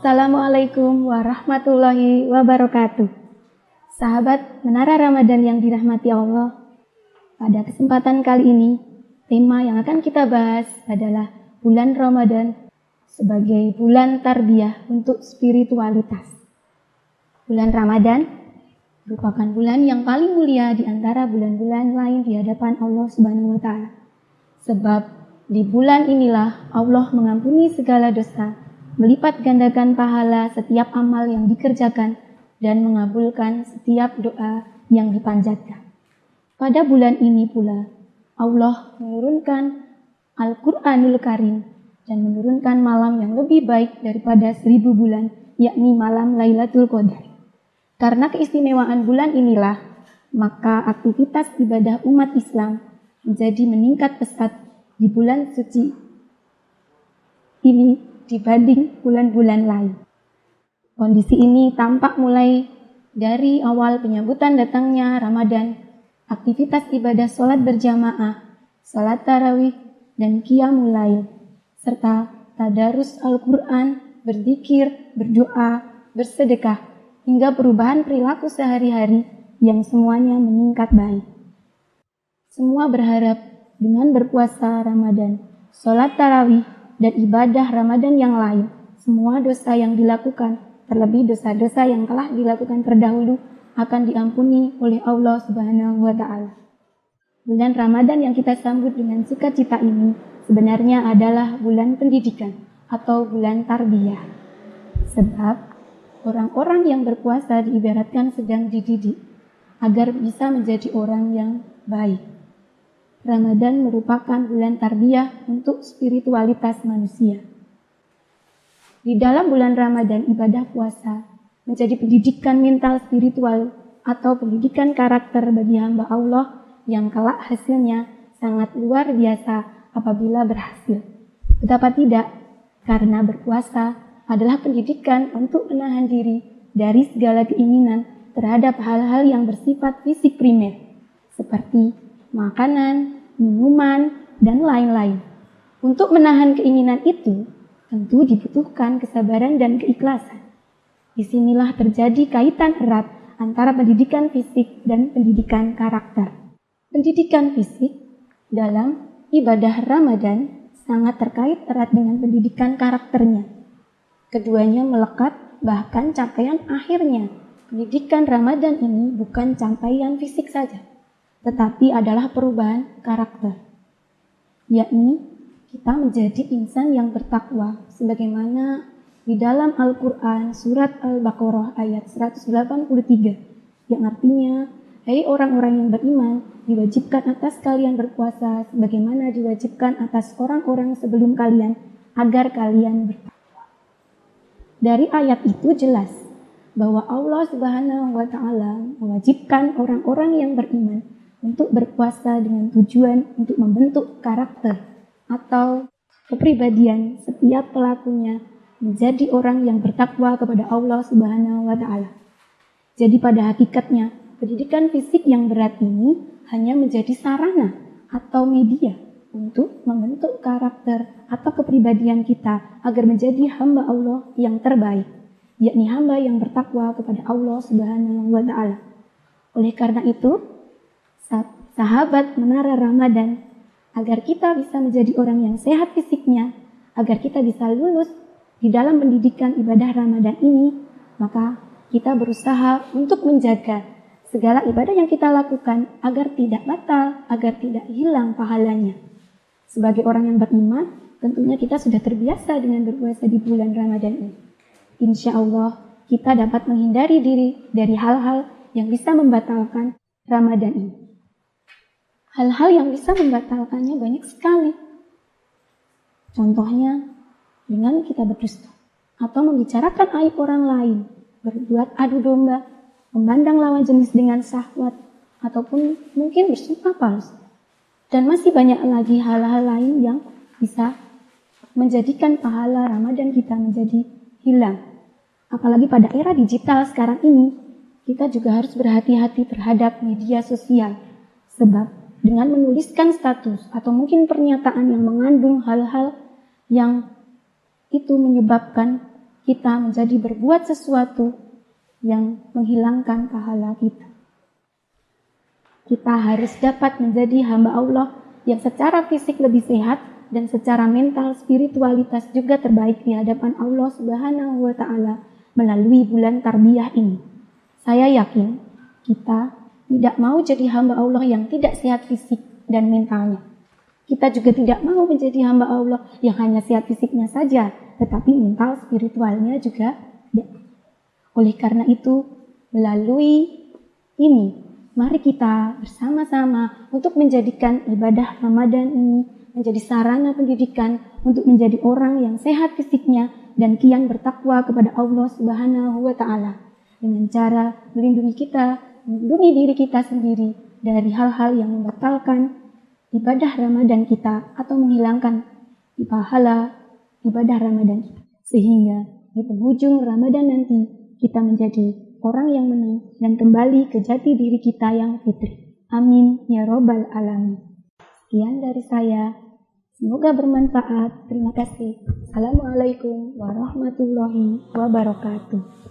Assalamualaikum warahmatullahi wabarakatuh. Sahabat Menara Ramadan yang dirahmati Allah, pada kesempatan kali ini, tema yang akan kita bahas adalah bulan Ramadan sebagai bulan tarbiyah untuk spiritualitas. Bulan Ramadan merupakan bulan yang paling mulia di antara bulan-bulan lain di hadapan Allah Subhanahu wa Ta'ala. Sebab di bulan inilah Allah mengampuni segala dosa, melipat gandakan pahala setiap amal yang dikerjakan, dan mengabulkan setiap doa yang dipanjatkan. Pada bulan ini pula, Allah menurunkan Al-Quranul Karim dan menurunkan malam yang lebih baik daripada 1000 bulan, yakni malam Lailatul Qadar. Karena keistimewaan bulan inilah, maka aktivitas ibadah umat Islam menjadi meningkat pesat di bulan suci ini dibanding bulan-bulan lain. Kondisi ini tampak mulai dari awal penyambutan datangnya Ramadan, aktivitas ibadah sholat berjamaah, sholat tarawih, dan qiyamul lail, serta tadarus Al-Quran, berzikir, berdoa, bersedekah, hingga perubahan perilaku sehari-hari yang semuanya meningkat baik. Semua berharap dengan berpuasa Ramadan, sholat tarawih, dan ibadah Ramadan yang lain, semua dosa yang dilakukan, terlebih dosa-dosa yang telah dilakukan terdahulu, akan diampuni oleh Allah Subhanahu wa Ta'ala. Bulan Ramadan yang kita sambut dengan sukacita ini sebenarnya adalah bulan pendidikan atau bulan tarbiyah. Sebab orang-orang yang berpuasa diibaratkan sedang dididik agar bisa menjadi orang yang baik. Ramadan merupakan bulan tarbiyah untuk spiritualitas manusia. Di dalam bulan Ramadan, ibadah puasa menjadi pendidikan mental spiritual atau pendidikan karakter bagi hamba Allah yang kelak hasilnya sangat luar biasa apabila berhasil. Betapa tidak, karena berpuasa adalah pendidikan untuk menahan diri dari segala keinginan terhadap hal-hal yang bersifat fisik primer, seperti makanan, minuman, dan lain-lain. Untuk menahan keinginan itu, tentu dibutuhkan kesabaran dan keikhlasan. Disinilah terjadi kaitan erat antara pendidikan fisik dan pendidikan karakter. Pendidikan fisik dalam ibadah Ramadan sangat terkait erat dengan pendidikan karakternya. Keduanya melekat, bahkan capaian akhirnya. Pendidikan Ramadan ini bukan capaian fisik saja, tetapi adalah perubahan karakter, yakni kita menjadi insan yang bertakwa, sebagaimana di dalam Al-Quran surat Al-Baqarah ayat 183, yang artinya, hai orang-orang yang beriman, diwajibkan atas kalian berpuasa, sebagaimana diwajibkan atas orang-orang sebelum kalian, agar kalian bertakwa. Dari ayat itu jelas bahwa Allah Subhanahu wa Ta'ala mewajibkan orang-orang yang beriman untuk berpuasa dengan tujuan untuk membentuk karakter atau kepribadian setiap pelakunya menjadi orang yang bertakwa kepada Allah Subhanahu wa Ta'ala. Jadi pada hakikatnya, pendidikan fisik yang berat ini hanya menjadi sarana atau media untuk membentuk karakter atau kepribadian kita agar menjadi hamba Allah yang terbaik, yakni hamba yang bertakwa kepada Allah Subhanahu wa Ta'ala. Oleh karena itu, sahabat Menara Ramadan, agar kita bisa menjadi orang yang sehat fisiknya, agar kita bisa lulus di dalam pendidikan ibadah Ramadan ini, maka kita berusaha untuk menjaga segala ibadah yang kita lakukan agar tidak batal, agar tidak hilang pahalanya. Sebagai orang yang beriman, tentunya kita sudah terbiasa dengan berpuasa di bulan Ramadan ini. Insya Allah, kita dapat menghindari diri dari hal-hal yang bisa membatalkan Ramadan ini. Hal-hal yang bisa membatalkannya banyak sekali. Contohnya, dengan kita berdusta atau membicarakan aib orang lain, berbuat adu domba, memandang lawan jenis dengan syahwat, ataupun mungkin bersumpah palsu. Dan masih banyak lagi hal-hal lain yang bisa menjadikan pahala Ramadan kita menjadi hilang. Apalagi pada era digital sekarang ini, kita juga harus berhati-hati terhadap media sosial. Sebab dengan menuliskan status atau mungkin pernyataan yang mengandung hal-hal yang itu menyebabkan kita menjadi berbuat sesuatu yang menghilangkan pahala kita. Kita harus dapat menjadi hamba Allah yang secara fisik lebih sehat dan secara mental spiritualitas juga terbaik di hadapan Allah Subhanahu wa Ta'ala melalui bulan tarbiyah ini. Saya yakin kita tidak mau jadi hamba Allah yang tidak sehat fisik dan mentalnya. Kita juga tidak mau menjadi hamba Allah yang hanya sehat fisiknya saja, tetapi mental spiritualnya juga tidak. Oleh karena itu, melalui ini, mari kita bersama-sama untuk menjadikan ibadah Ramadan ini menjadi sarana pendidikan untuk menjadi orang yang sehat fisiknya dan kian bertakwa kepada Allah Subhanahu wa Ta'ala dengan cara melindungi diri kita sendiri dari hal-hal yang membatalkan ibadah Ramadan kita atau menghilangkan pahala ibadah Ramadan kita. Sehingga di penghujung Ramadan nanti kita menjadi orang yang menang dan kembali ke jati diri kita yang fitri. Amin ya robbal alamin. Sekian dari saya. Semoga bermanfaat. Terima kasih. Assalamualaikum warahmatullahi wabarakatuh.